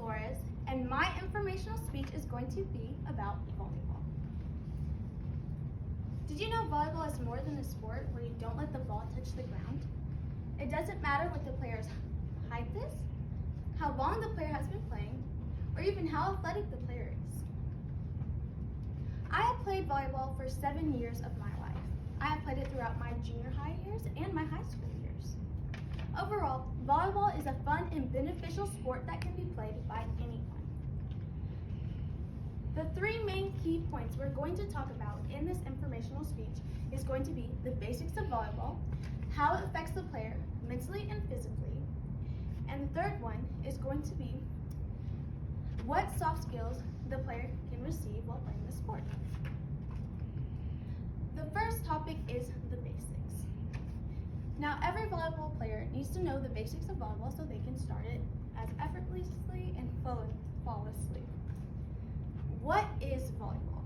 Flores, and my informational speech is going to be about volleyball. Did you know volleyball is more than a sport where you don't let the ball touch the ground? It doesn't matter what the player's height is, how long the player has been playing, or even how athletic the player is. I have played volleyball for 7 years of my life. I have played it throughout my junior high years and my high school years. Overall, volleyball is a fun and beneficial sport that can be played by anyone. The three main key points we're going to talk about in this informational speech is going to be the basics of volleyball, how it affects the player mentally and physically, and the third one is going to be what soft skills the player can receive while playing the sport. The first topic is the basics. Now, every volleyball player needs to know the basics of volleyball so they can start it as effortlessly and flawlessly. What is volleyball?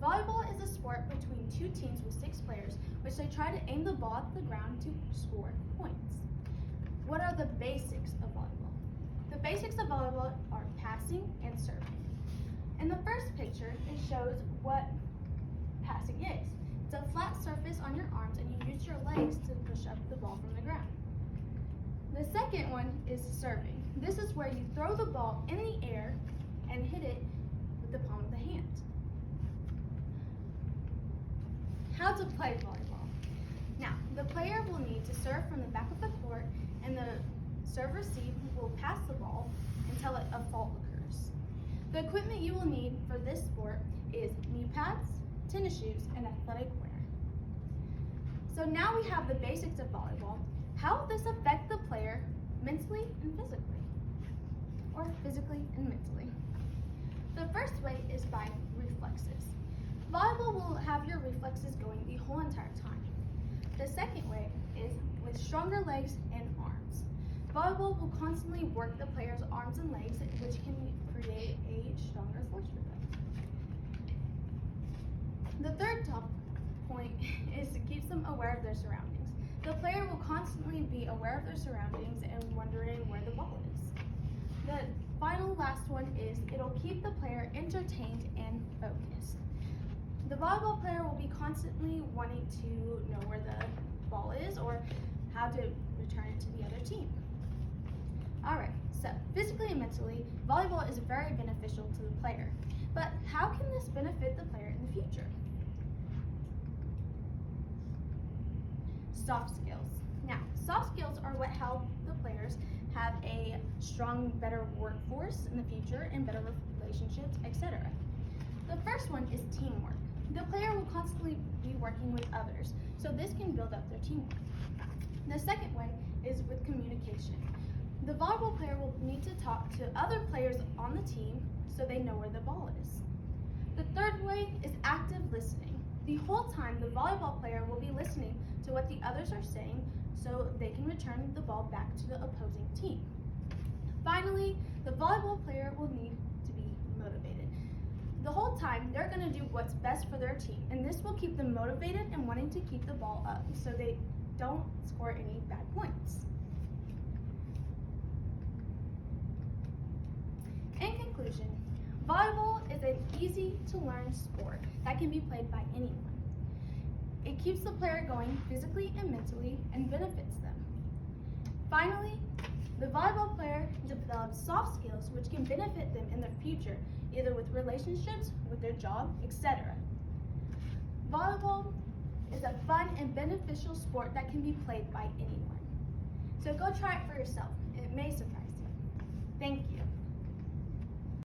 Volleyball is a sport between two teams with 6 players, which they try to aim the ball at the ground to score points. What are the basics of volleyball? The basics of volleyball are passing and serving. In the first picture, it shows what passing is. It's a flat surface on your arms and you use your legs to push up the ball from the ground. The second one is serving. This is where you throw the ball in the air and hit it with the palm of the hand. How to play volleyball. Now, the player will need to serve from the back of the court and the serve receive will pass the ball until a fault occurs. The equipment you will need for this sport is knee pads, tennis shoes, and athletic wear. So now we have the basics of volleyball. How will this affect the player mentally and physically? Or physically and mentally? The first way is by reflexes. Volleyball will have your reflexes going the whole entire time. The second way is with stronger legs and arms. Volleyball will constantly work the player's arms and legs, which can create a stronger force for them. The third top point is to keep them aware of their surroundings. The player will constantly be aware of their surroundings and wondering where the ball is. The final last one is it'll keep the player entertained and focused. The volleyball player will be constantly wanting to know where the ball is or how to return it to the other team. Alright, so physically and mentally, volleyball is very beneficial to the player. But how can this benefit the player in the future? Soft skills. Now, soft skills are what help the players have a strong, better workforce in the future and better relationships, etc. The first one is teamwork. The player will constantly be working with others, so this can build up their teamwork. The second one is with communication. The volleyball player will need to talk to other players on the team so they know where the ball is. The third way is active listening. The whole time, the volleyball player will be listening to what the others are saying so they can return the ball back to the opposing team. Finally, the volleyball player will need to be motivated. The whole time, they're going to do what's best for their team, and this will keep them motivated and wanting to keep the ball up so they don't score any bad points. In conclusion, volleyball is an easy-to-learn sport that can be played by anyone. It keeps the player going physically and mentally and benefits them. Finally, the volleyball player develops soft skills which can benefit them in their future, either with relationships, with their job, etc. Volleyball is a fun and beneficial sport that can be played by anyone. So go try it for yourself. It may surprise you. Thank you.